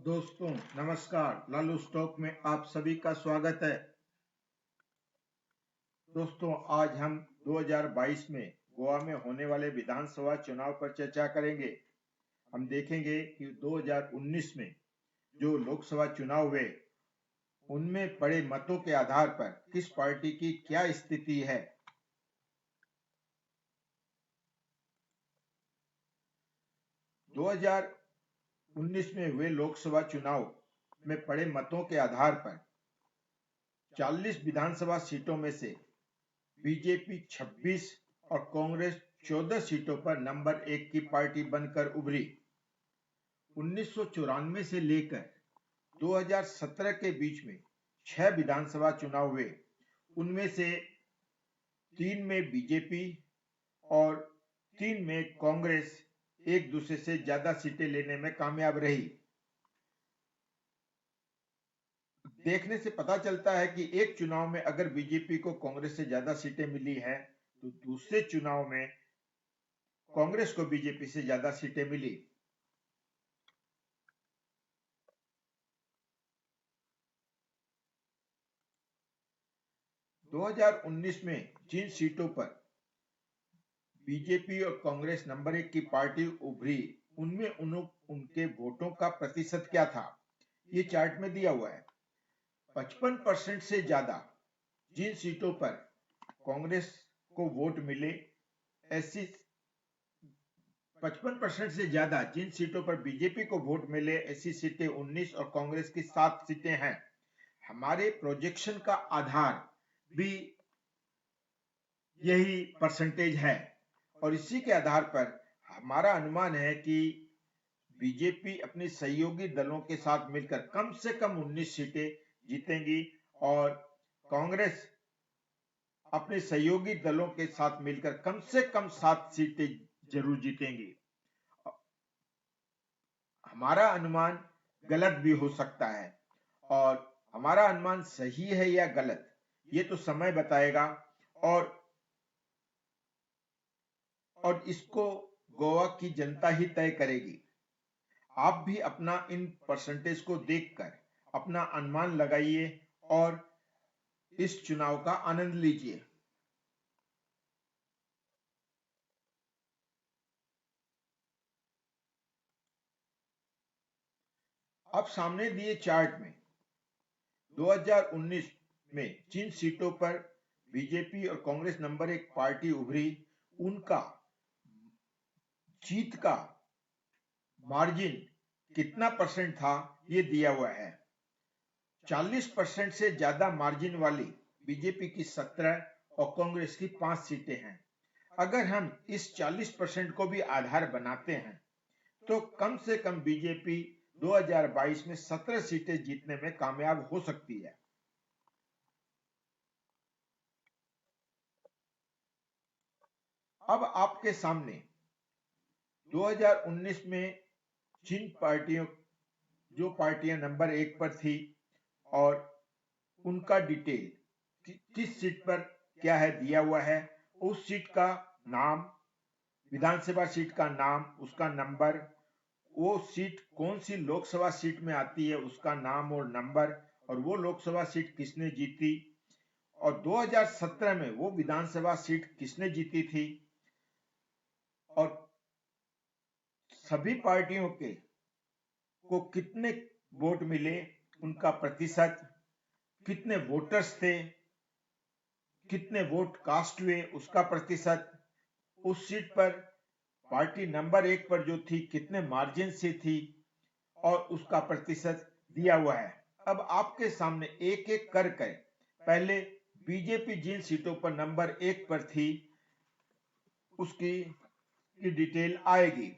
दोस्तों नमस्कार। लालू स्टॉक में आप सभी का स्वागत है। दोस्तों आज हम 2022 में गोवा में होने वाले विधानसभा चुनाव पर चर्चा करेंगे। हम देखेंगे कि 2019 में जो लोकसभा चुनाव हुए उनमें पड़े मतों के आधार पर किस पार्टी की क्या स्थिति है। 2019 में हुए लोकसभा चुनाव में पड़े मतों के आधार पर 40 विधानसभा सीटों में से बीजेपी 26 और कांग्रेस 14 सीटों पर नंबर 1 की पार्टी बनकर उभरी। 1994 से लेकर 2017 के बीच में 6 विधानसभा चुनाव हुए। उनमें से 3 में बीजेपी और 3 में कांग्रेस एक दूसरे से ज्यादा सीटें लेने में कामयाब रही। देखने से पता चलता है कि एक चुनाव में अगर बीजेपी को कांग्रेस से ज्यादा सीटें मिली है तो दूसरे चुनाव में कांग्रेस को बीजेपी से ज्यादा सीटें मिली। दो 2019 में जिन सीटों पर बीजेपी और कांग्रेस नंबर 1 की पार्टी उभरी उनमें उनके वोटों का प्रतिशत क्या था, ये चार्ट में दिया हुआ है। 55% से ज्यादा जिन सीटों पर कांग्रेस को वोट मिले ऐसी 55% से ज्यादा जिन सीटों पर बीजेपी को वोट मिले ऐसी सीटें 19 और कांग्रेस की 7 सीटें हैं। हमारे प्रोजेक्शन का आधार भी यही परसेंटेज है और इसी के आधार पर हमारा अनुमान है कि बीजेपी अपने सहयोगी दलों के साथ मिलकर कम से कम 19 सीटें जीतेंगी और कांग्रेस अपने सहयोगी दलों के साथ मिलकर कम से कम 7 सीटें जरूर जीतेंगी। हमारा अनुमान गलत भी हो सकता है और हमारा अनुमान सही है या गलत ये तो समय बताएगा और इसको गोवा की जनता ही तय करेगी। आप भी अपना इन परसेंटेज को देखकर अपना अनुमान लगाइए और इस चुनाव का आनंद लीजिए। अब सामने दिए चार्ट में 2019 में जिन सीटों पर बीजेपी और कांग्रेस नंबर 1 पार्टी उभरी उनका जीत का मार्जिन कितना परसेंट था ये दिया हुआ है। 40% से ज्यादा मार्जिन वाली बीजेपी की 17 और कांग्रेस की 5 सीटें हैं। अगर हम इस 40% को भी आधार बनाते हैं तो कम से कम बीजेपी 2022 में 17 सीटें जीतने में कामयाब हो सकती है। अब आपके सामने 2019 में जिन पार्टियां नंबर 1 पर थी और उनका डिटेल किस सीट पर क्या है दिया हुआ है। उस सीट का नाम, विधानसभा सीट का नाम, उसका नंबर, वो सीट कौन सी लोकसभा सीट में आती है उसका नाम और नंबर, और वो लोकसभा सीट किसने जीती और 2017 में वो विधानसभा सीट किसने जीती थी और सभी पार्टियों को कितने वोट मिले, उनका प्रतिशत, कितने वोटर्स थे, कितने वोट कास्ट हुए उसका प्रतिशत, उस सीट पर पार्टी नंबर 1 पर जो थी कितने मार्जिन से थी और उसका प्रतिशत दिया हुआ है। अब आपके सामने एक एक करके पहले बीजेपी जिन सीटों पर नंबर 1 पर थी उसकी डिटेल आएगी।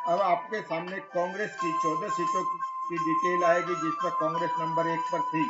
अब आपके सामने कांग्रेस की 14 सीटों की डिटेल आएगी जिसमें कांग्रेस नंबर 1 पर थी।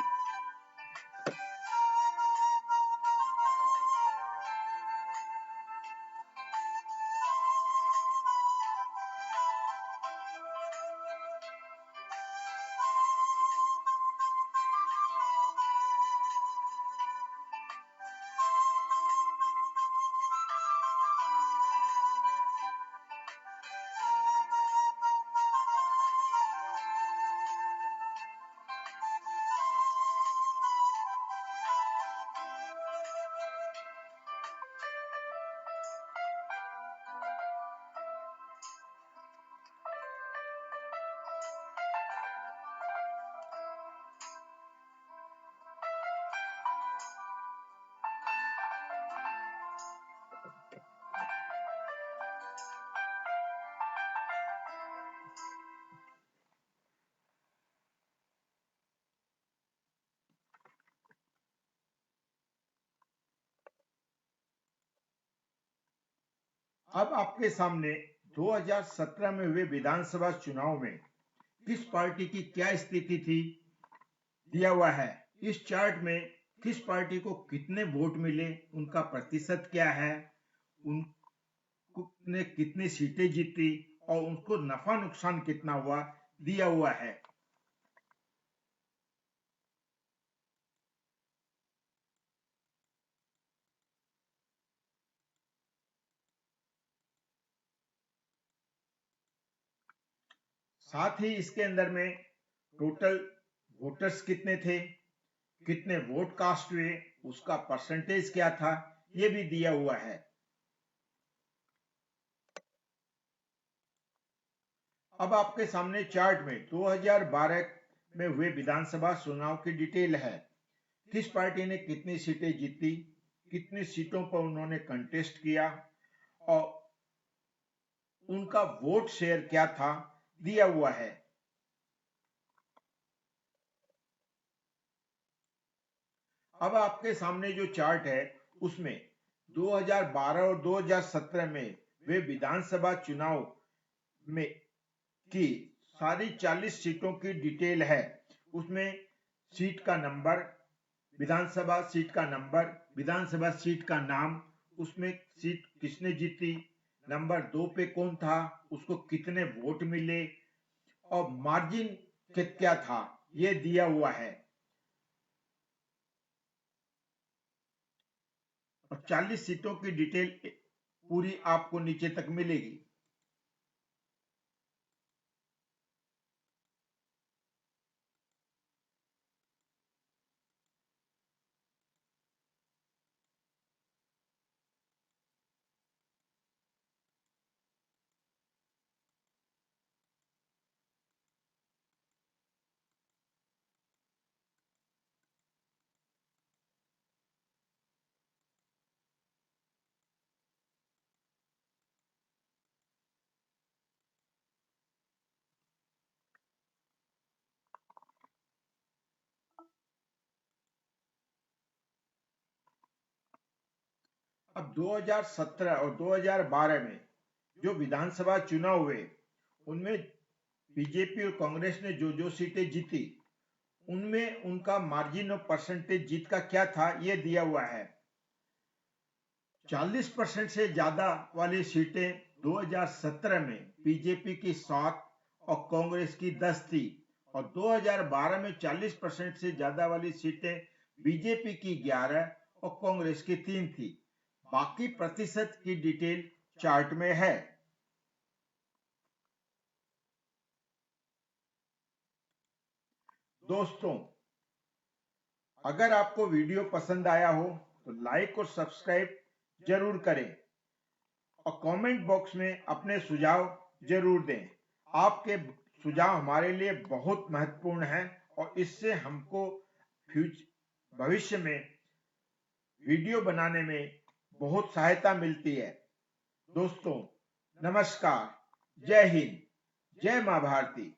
अब आपके सामने 2017 में हुए विधानसभा चुनाव में किस पार्टी की क्या स्थिति थी दिया हुआ है। इस चार्ट में किस पार्टी को कितने वोट मिले, उनका प्रतिशत क्या है, उनने कितनी सीटें जीती और उनको नफा नुकसान कितना हुआ दिया हुआ है। साथ ही इसके अंदर में टोटल वोटर्स कितने थे, कितने वोट कास्ट हुए, उसका परसेंटेज क्या था, यह भी दिया हुआ है। अब आपके सामने चार्ट में 2012 में हुए विधानसभा चुनाव की डिटेल है। किस पार्टी ने कितनी सीटें जीती, कितनी सीटों पर उन्होंने कंटेस्ट किया और उनका वोट शेयर क्या था दिया हुआ है। अब आपके सामने जो चार्ट है उसमें 2012 और 2017 में वे विधानसभा चुनाव में की सारी 40 सीटों की डिटेल है। उसमें सीट का नंबर, विधानसभा सीट का नंबर, विधानसभा सीट का नाम, उसमें सीट किसने जीती, नंबर 2 पे कौन था, उसको कितने वोट मिले और मार्जिन क्या था, यह दिया हुआ है। और 40 सीटों की डिटेल पूरी आपको नीचे तक मिलेगी। अब 2017 और 2012 में जो विधानसभा चुनाव हुए उनमें बीजेपी और कांग्रेस ने जो सीटें जीती उनमें उनका मार्जिन और परसेंटेज जीत का क्या था यह दिया हुआ है। 40% से ज्यादा वाली सीटें 2017 में बीजेपी की 7 और कांग्रेस की 10 थी और 2012 में 40% से ज्यादा वाली सीटें बीजेपी की 11 और कांग्रेस की 3 थी। बाकी प्रतिशत की डिटेल चार्ट में है। दोस्तों, अगर आपको वीडियो पसंद आया हो तो लाइक और सब्सक्राइब जरूर करें और कमेंट बॉक्स में अपने सुझाव जरूर दें। आपके सुझाव हमारे लिए बहुत महत्वपूर्ण हैं और इससे हमको भविष्य में वीडियो बनाने में बहुत सहायता मिलती है। दोस्तों, नमस्कार, जय हिंद, जय मां भारती।